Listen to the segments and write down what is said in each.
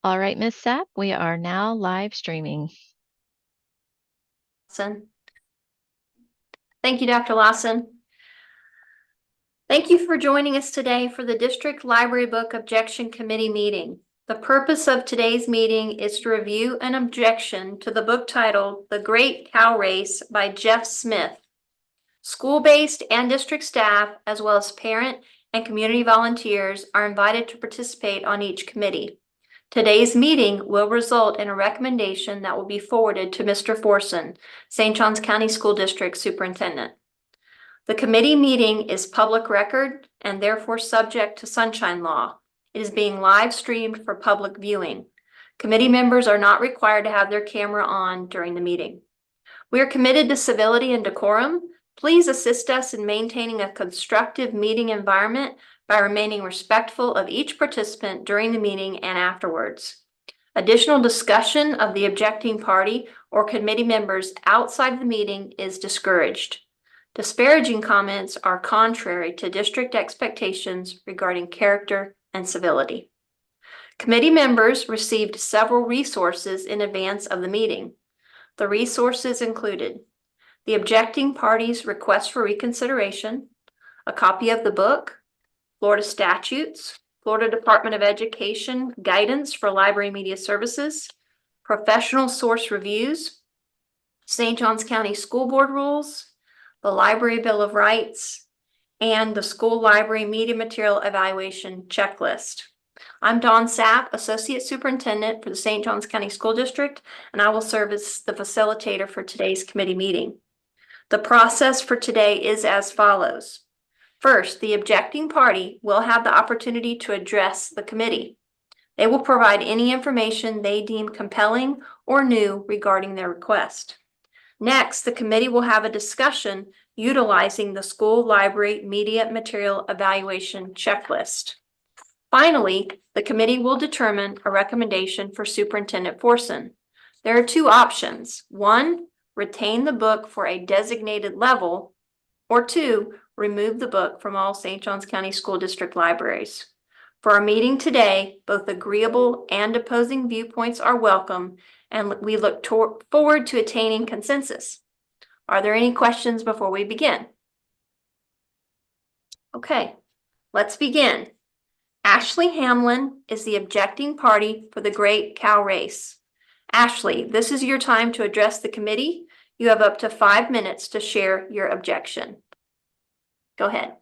All right, Miss Sapp, we are now live streaming. Lawson. Thank you, Dr. Lawson. Thank you for joining us today for the District Library Book Objection Committee meeting. The purpose of today's meeting is to review an objection to the book titled The Great Cow Race by Jeff Smith. School-based and district staff, as well as parent and community volunteers, are invited to participate on each committee. Today's meeting will result in a recommendation that will be forwarded to Mr. Forson, St. Johns County School District Superintendent. The committee meeting is public record and therefore subject to Sunshine Law. It is being live streamed for public viewing. Committee members are not required to have their camera on during the meeting. We are committed to civility and decorum. Please assist us in maintaining a constructive meeting environment by remaining respectful of each participant during the meeting and afterwards. Additional discussion of the objecting party or committee members outside the meeting is discouraged. Disparaging comments are contrary to district expectations regarding character and civility. Committee members received several resources in advance of the meeting. The resources included the objecting party's request for reconsideration, a copy of the book, Florida statutes, Florida Department of Education guidance for library media services, professional source reviews, St. Johns County School Board rules, the Library Bill of Rights, and the School Library Media Material Evaluation Checklist. I'm Dawn Sapp, Associate Superintendent for the St. Johns County School District, and I will serve as the facilitator for today's committee meeting. The process for today is as follows. First, the objecting party will have the opportunity to address the committee. They will provide any information they deem compelling or new regarding their request. Next, the committee will have a discussion utilizing the School Library Media Material Evaluation Checklist. Finally, the committee will determine a recommendation for Superintendent Forson. There are two options. One, retain the book for a designated level, or two, remove the book from all St. Johns County School District libraries. For our meeting today, both agreeable and opposing viewpoints are welcome, and we look forward to attaining consensus. Are there any questions before we begin? Okay, let's begin. Ashley Hamlin is the objecting party for the Great Cow Race. Ashley, this is your time to address the committee. You have up to 5 minutes to share your objection. Go ahead.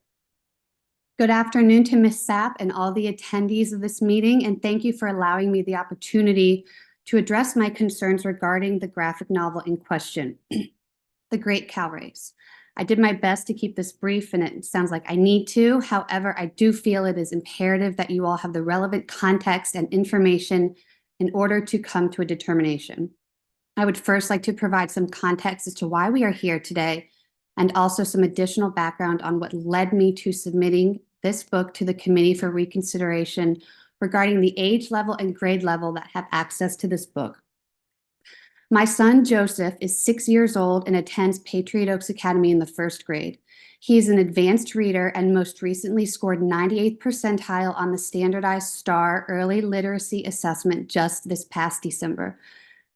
Good afternoon to Ms. Sapp and all the attendees of this meeting, and thank you for allowing me the opportunity to address my concerns regarding the graphic novel in question, The Great Cow Race. I did my best to keep this brief, and it sounds like I need to. However, I do feel it is imperative that you all have the relevant context and information in order to come to a determination. I would first like to provide some context as to why we are here today, and also some additional background on what led me to submitting this book to the Committee for Reconsideration regarding the age level and grade level that have access to this book. My son, Joseph, is 6 years old and attends Patriot Oaks Academy in the 1st grade. He is an advanced reader and most recently scored 98th percentile on the Standardized STAR Early Literacy Assessment just this past December.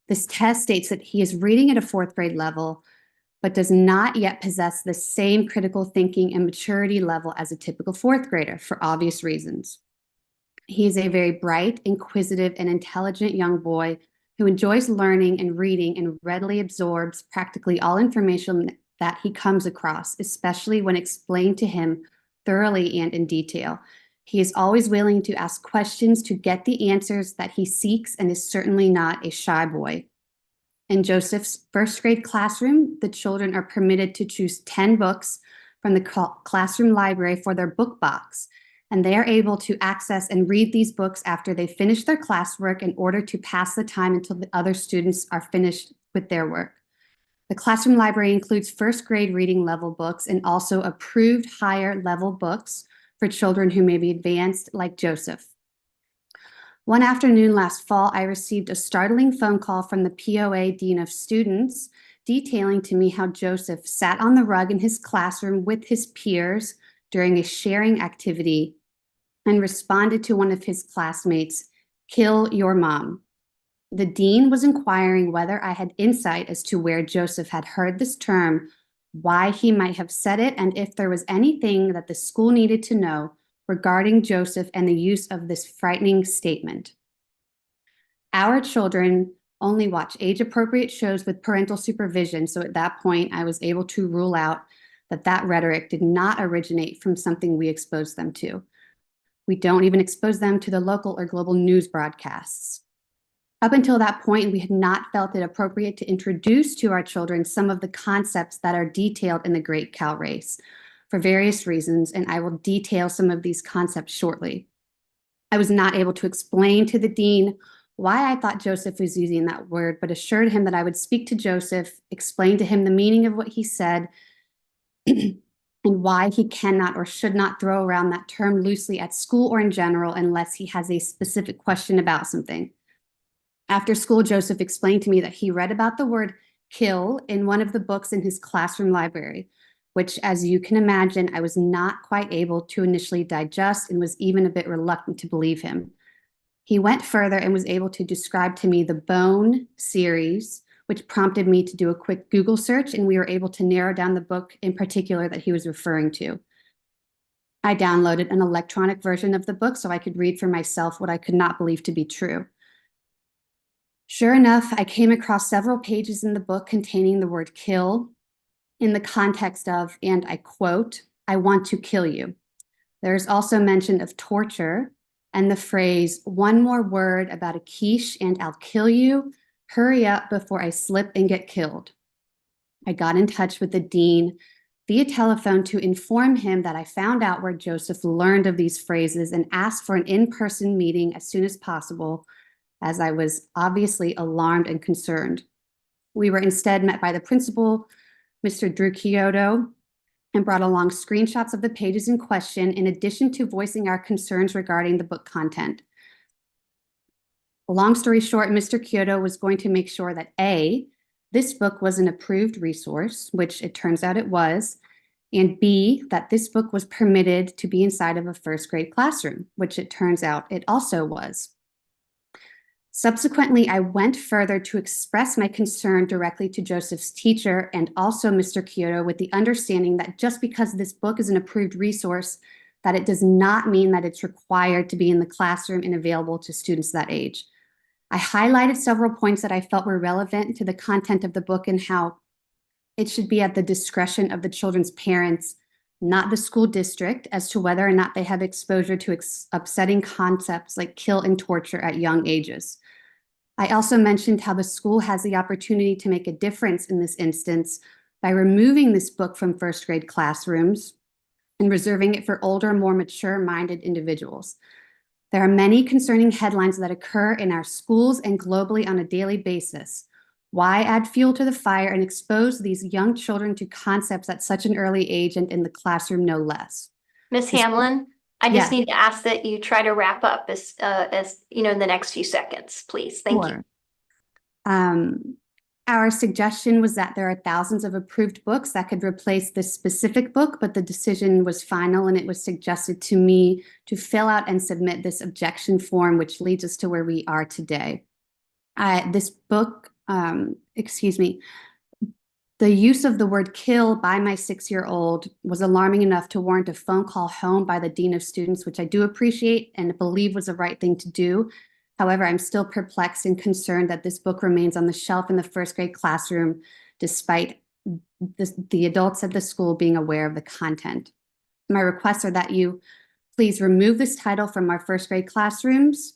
This test states that he is reading at a 4th grade level, but does not yet possess the same critical thinking and maturity level as a typical 4th grader for obvious reasons. He is a very bright, inquisitive, and intelligent young boy who enjoys learning and reading and readily absorbs practically all information that he comes across, especially when explained to him thoroughly and in detail. He is always willing to ask questions to get the answers that he seeks and is certainly not a shy boy. In Joseph's 1st grade classroom, the children are permitted to choose 10 books from the classroom library for their book box, and they are able to access and read these books after they finish their classwork in order to pass the time until the other students are finished with their work. The classroom library includes 1st grade reading level books and also approved higher level books for children who may be advanced like Joseph. One afternoon last fall, I received a startling phone call from the POA Dean of Students detailing to me how Joseph sat on the rug in his classroom with his peers during a sharing activity and responded to one of his classmates, Kill your mom. The dean was inquiring whether I had insight as to where Joseph had heard this term, why he might have said it, and if there was anything that the school needed to know regarding Joseph and the use of this frightening statement. Our children only watch age-appropriate shows with parental supervision, so at that point, I was able to rule out that rhetoric did not originate from something we exposed them to. We don't even expose them to the local or global news broadcasts. Up until that point, we had not felt it appropriate to introduce to our children some of the concepts that are detailed in the Great Cow Race for various reasons, and I will detail some of these concepts shortly. I was not able to explain to the dean why I thought Joseph was using that word, but assured him that I would speak to Joseph, explain to him the meaning of what he said, and why he cannot or should not throw around that term loosely at school or in general unless he has a specific question about something. After school, Joseph explained to me that he read about the word kill in one of the books in his classroom library, which, as you can imagine, I was not quite able to initially digest and was even a bit reluctant to believe him. He went further and was able to describe to me the Bone series, which prompted me to do a quick Google search, and we were able to narrow down the book in particular that he was referring to. I downloaded an electronic version of the book so I could read for myself what I could not believe to be true. Sure enough, I came across several pages in the book containing the word kill in the context of, and I quote, "I want to kill you." There's also mention of torture and the phrase, "One more word about a quiche and I'll kill you. Hurry up before I slip and get killed." I got in touch with the dean via telephone to inform him that I found out where Joseph learned of these phrases and asked for an in-person meeting as soon as possible, as I was obviously alarmed and concerned. We were instead met by the principal, Mr. Drew Kyoto, and brought along screenshots of the pages in question, in addition to voicing our concerns regarding the book content. Long story short, Mr. Kyoto was going to make sure that A, this book was an approved resource, which it turns out it was, and B, that this book was permitted to be inside of a first grade classroom, which it turns out it also was. Subsequently, I went further to express my concern directly to Joseph's teacher and also Mr. Kyoto, with the understanding that just because this book is an approved resource, that it does not mean that it's required to be in the classroom and available to students that age. I highlighted several points that I felt were relevant to the content of the book and how it should be at the discretion of the children's parents, not the school district, as to whether or not they have exposure to upsetting concepts like kill and torture at young ages. I also mentioned how the school has the opportunity to make a difference in this instance by removing this book from first grade classrooms and reserving it for older, more mature-minded individuals. There are many concerning headlines that occur in our schools and globally on a daily basis. Why add fuel to the fire and expose these young children to concepts at such an early age and in the classroom no less? Ms. Hamlin, I Yes. just need to ask that you try to wrap up as you know, in the next few seconds, please. Thank you. Our suggestion was that there are thousands of approved books that could replace this specific book, but the decision was final and it was suggested to me to fill out and submit this objection form, which leads us to where we are today. This book, the use of the word kill by my 6-year-old was alarming enough to warrant a phone call home by the Dean of Students, which I do appreciate and believe was the right thing to do. However, I'm still perplexed and concerned that this book remains on the shelf in the first grade classroom, despite the adults at the school being aware of the content. My requests are that you please remove this title from our first grade classrooms.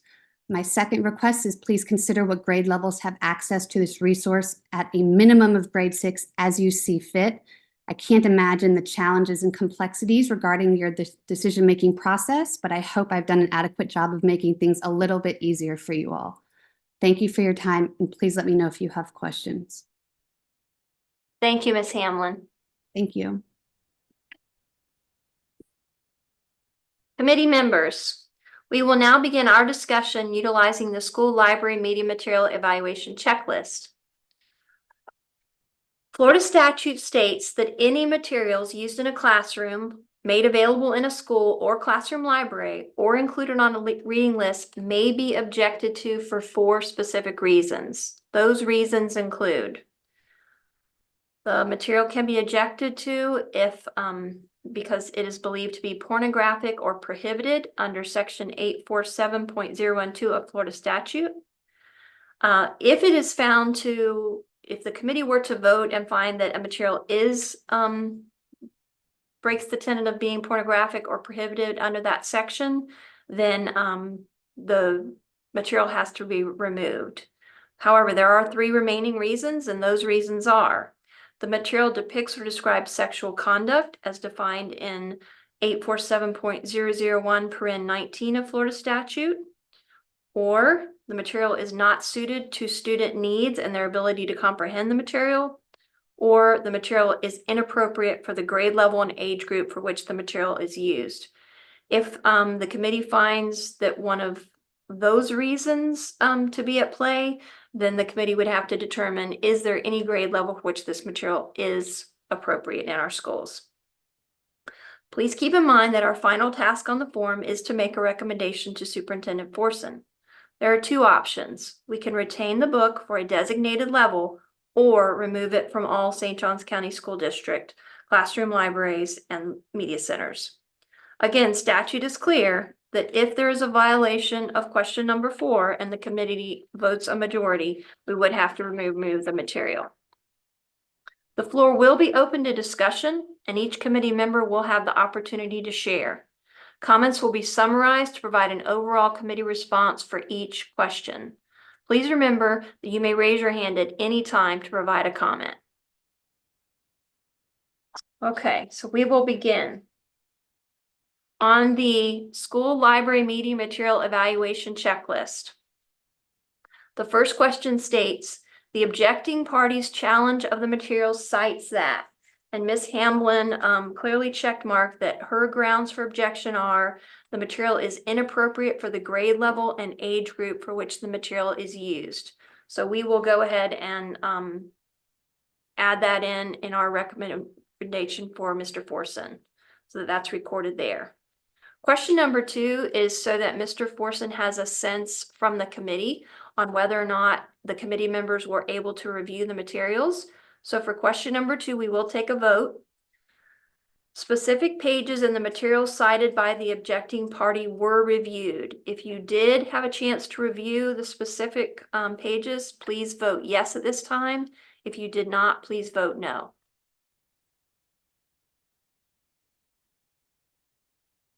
My second request is please consider what grade levels have access to this resource at a minimum of grade 6 as you see fit. I can't imagine the challenges and complexities regarding your decision-making process, but I hope I've done an adequate job of making things a little bit easier for you all. Thank you for your time, and please let me know if you have questions. Thank you, Ms. Hamlin. Thank you. Committee members, we will now begin our discussion utilizing the school library media material evaluation checklist. Florida statute states that any materials used in a classroom made available in a school or classroom library or included on a reading list may be objected to for 4 specific reasons. Those reasons include the material can be objected to if because it is believed to be pornographic or prohibited under section 847.012 of Florida statute. If it is found to, if the committee were to vote and find that a material is breaks the tenet of being pornographic or prohibited under that section, then the material has to be removed. However, there are 3 remaining reasons, and those reasons are: the material depicts or describes sexual conduct as defined in 847.001(19) of Florida statute, or the material is not suited to student needs and their ability to comprehend the material, or the material is inappropriate for the grade level and age group for which the material is used. If the committee finds that one of those reasons to be at play, then the committee would have to determine, is there any grade level for which this material is appropriate in our schools? Please keep in mind that our final task on the form is to make a recommendation to Superintendent Forson. There are 2 options. We can retain the book for a designated level or remove it from all St. Johns County School District classroom libraries and media centers. Again, statute is clear that if there is a violation of question number 4 and the committee votes a majority, we would have to remove the material. The floor will be open to discussion, and each committee member will have the opportunity to share. Comments will be summarized to provide an overall committee response for each question. Please remember that you may raise your hand at any time to provide a comment. Okay, so we will begin. On the school library media material evaluation checklist, the first question states, the objecting party's challenge of the material cites that, and Ms. Hamblin clearly checked marked that her grounds for objection are the material is inappropriate for the grade level and age group for which the material is used. So we will go ahead and add that in our recommendation for Mr. Forson, so that that's recorded there. Question number 2 is so that Mr. Forson has a sense from the committee on whether or not the committee members were able to review the materials. So for question number 2, we will take a vote. Specific pages in the materials cited by the objecting party were reviewed. If you did have a chance to review the specific pages, please vote yes at this time. If you did not, please vote no.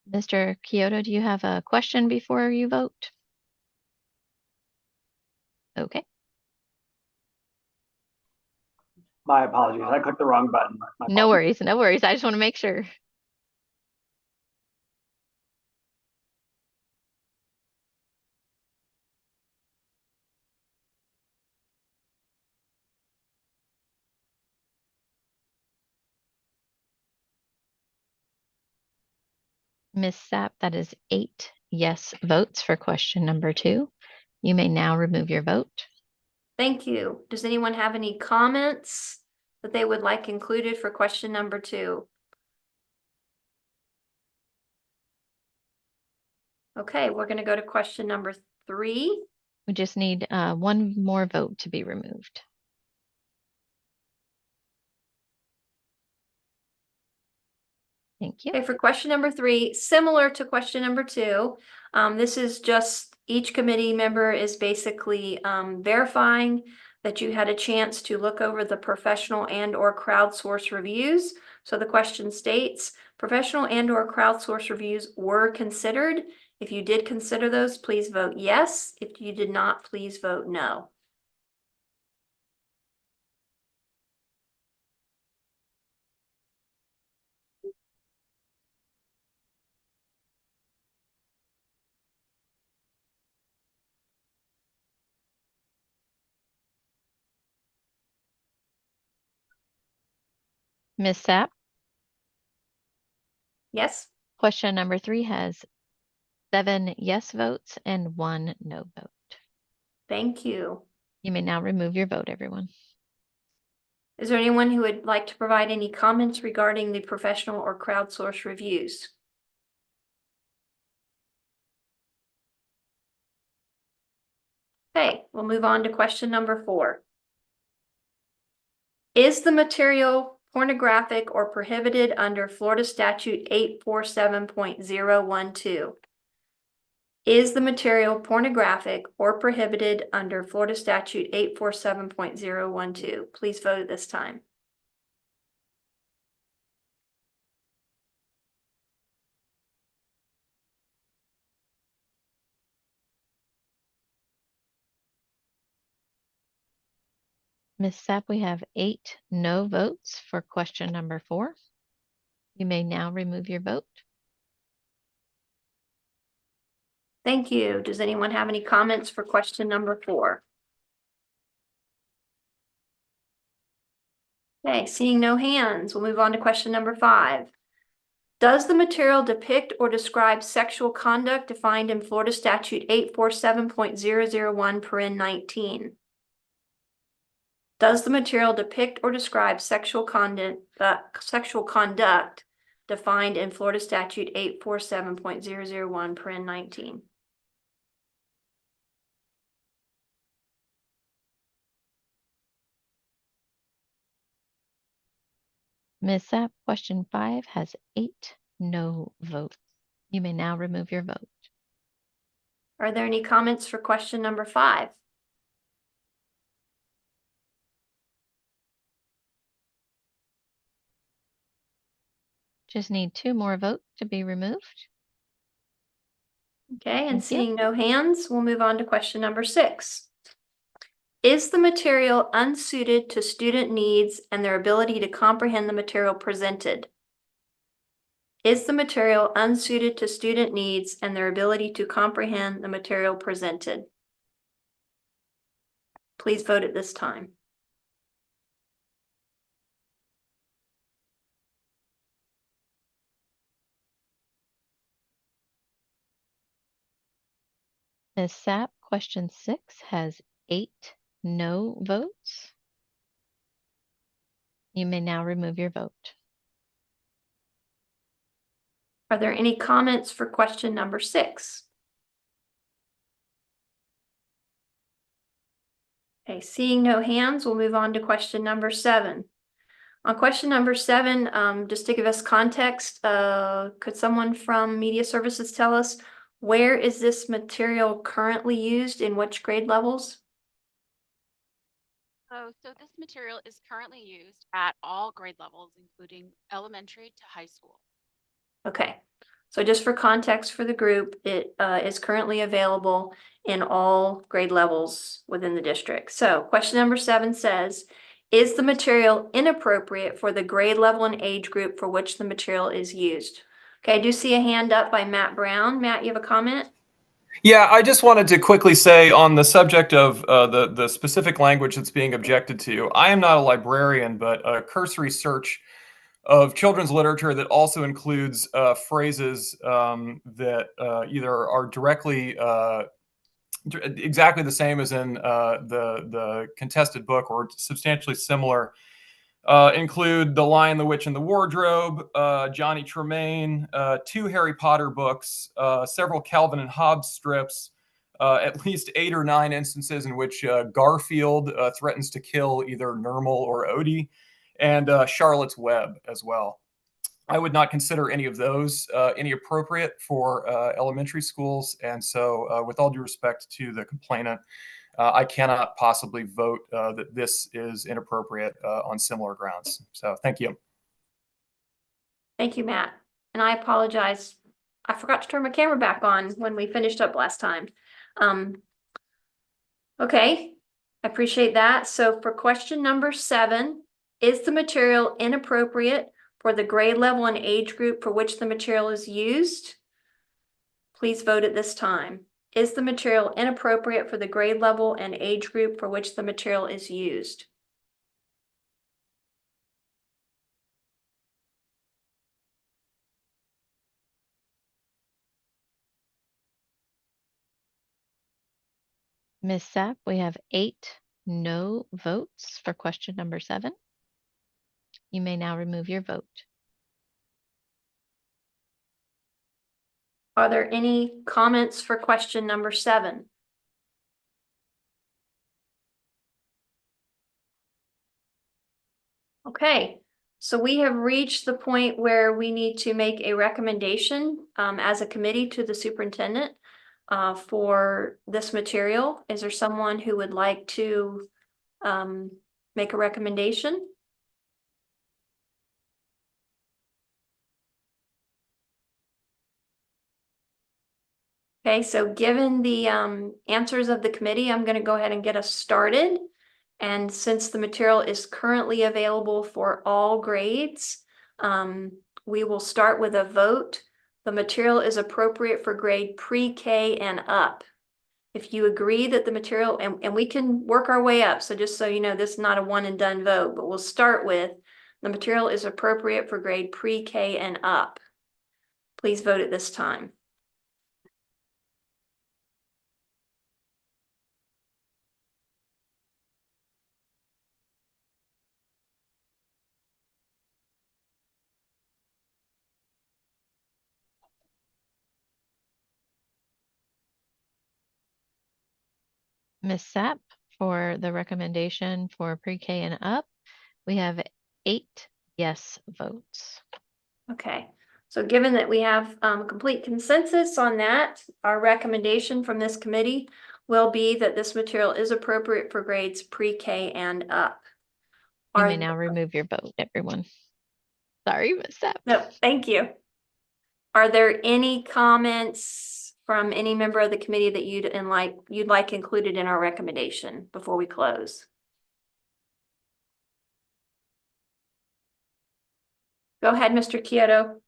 Mr. Kyoto, do you have a question before you vote? Okay. My apologies. I clicked the wrong button. My No fault. worries, no worries. I just want to make sure. Ms. Sapp, that is 8 yes votes for question number 2. You may now remove your vote. Thank you. Does anyone have any comments that they would like included for question number 2? Okay, we're going to go to question number 3. We just need 1 more vote to be removed. Thank you. Okay, for question number 3, similar to question number 2, this is just each committee member is basically verifying that you had a chance to look over the professional and/or crowdsource reviews. So the question states, professional and/or crowdsource reviews were considered. If you did consider those, please vote yes. If you did not, please vote no. Ms. Sapp, Yes? question number 3 has 7 yes votes and 1 no vote. Thank you. You may now remove your vote, everyone. Is there anyone who would like to provide any comments regarding the professional or crowdsourced reviews? Okay, we'll move on to question number 4. Is the material pornographic or prohibited under Florida Statute 847.012? Is the material pornographic or prohibited under Florida Statute 847.012? Please vote at this time. Ms. Sapp, we have 8 no votes for question number 4. You may now remove your vote. Thank you. Does anyone have any comments for question number 4? Okay, seeing no hands, we'll move on to question number 5. Does the material depict or describe sexual conduct defined in Florida Statute 847.001 paren 19? Does the material depict or describe sexual conduct defined in Florida Statute 847.001 paren 19? Ms. Sapp, question 5 has 8 no votes. You may now remove your vote. Are there any comments for question number 5? Just need 2 more votes to be removed. Okay, and Thank you. seeing no hands, we'll move on to question number 6. Is the material unsuited to student needs and their ability to comprehend the material presented? Is the material unsuited to student needs and their ability to comprehend the material presented? Please vote at this time. Ms. Sapp, question 6 has 8 no votes. You may now remove your vote. Are there any comments for question number 6? Okay, seeing no hands, we'll move on to question number 7. On question number 7, just to give us context, could someone from Media Services tell us where is this material currently used, in which grade levels? So this material is currently used at all grade levels, including elementary to high school. Okay, so just for context for the group, it is currently available in all grade levels within the district. So question number 7 says, is the material inappropriate for the grade level and age group for which the material is used? Okay, I do see a hand up by Matt Brown. Matt, you have a comment? Yeah, I just wanted to quickly say on the subject of the specific language that's being objected to, I am not a librarian, but a cursory search of children's literature that also includes phrases that either are directly exactly the same as in the contested book or substantially similar, include The Lion, the Witch, and the Wardrobe, Johnny Tremaine, 2 Harry Potter books, several Calvin and Hobbes strips, at least 8 or 9 instances in which Garfield threatens to kill either Nermal or Odie, and Charlotte's Web as well. I would not consider any of those any appropriate for elementary schools, and so with all due respect to the complainant, I cannot possibly vote that this is inappropriate on similar grounds. So thank you. Thank you, Matt. And I apologize. I forgot to turn my camera back on when we finished up last time. Okay, I appreciate that. So for question number 7, is the material inappropriate for the grade level and age group for which the material is used? Please vote at this time. Is the material inappropriate for the grade level and age group for which the material is used? Ms. Sapp, we have 8 no votes for question number 7. You may now remove your vote. Are there any comments for question number 7? Okay, so we have reached the point where we need to make a recommendation as a committee to the superintendent for this material. Is there someone who would like to make a recommendation? Okay, so given the answers of the committee, I'm going to go ahead and get us started. And since the material is currently available for all grades, we will start with a vote. The material is appropriate for grade pre-K and up. If you agree that the material, and we can work our way up, so just so you know, this is not a one and done vote, but we'll start with the material is appropriate for grade pre-K and up. Please vote at this time. Ms. Sapp, for the recommendation for pre-K and up, we have 8 yes votes. Okay, so given that we have complete consensus on that, our recommendation from this committee will be that this material is appropriate for grades pre-K and up. You may now remove your vote, everyone. Sorry, Ms. Sapp. No, thank you. Are there any comments from any member of the committee that you'd like included in our recommendation before we close? Go ahead, Mr. Kyoto.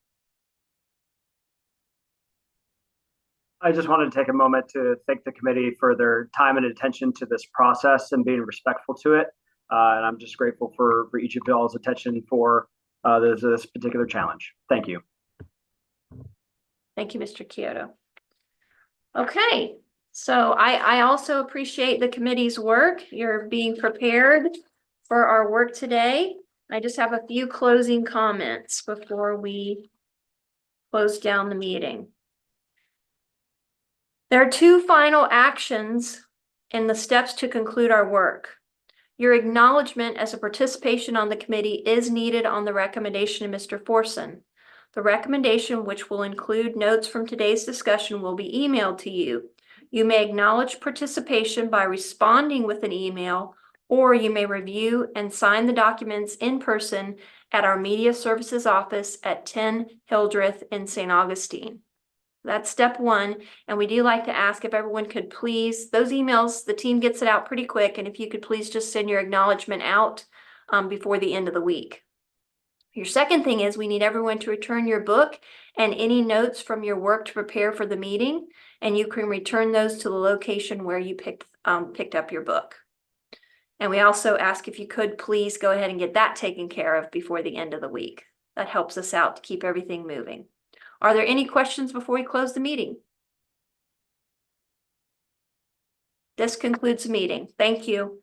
I just wanted to take a moment to thank the committee for their time and attention to this process and being respectful to it. And I'm just grateful for each of y'all's attention for this particular challenge. Thank you. Thank you, Mr. Kyoto. Okay, so I also appreciate the committee's work. You're being prepared for our work today. I just have a few closing comments before we close down the meeting. There are 2 final actions in the steps to conclude our work. Your acknowledgement as a participation on the committee is needed on the recommendation of Mr. Forson. The recommendation, which will include notes from today's discussion, will be emailed to you. You may acknowledge participation by responding with an email, or you may review and sign the documents in person at our Media Services office at 10 Hildreth in St. Augustine. That's step 1. And we do like to ask if everyone could please, those emails, the team gets it out pretty quick. And if you could please just send your acknowledgement out before the end of the week. Your second thing is we need everyone to return your book and any notes from your work to prepare for the meeting. And you can return those to the location where you picked up your book. And we also ask if you could please go ahead and get that taken care of before the end of the week. That helps us out to keep everything moving. Are there any questions before we close the meeting? This concludes the meeting. Thank you.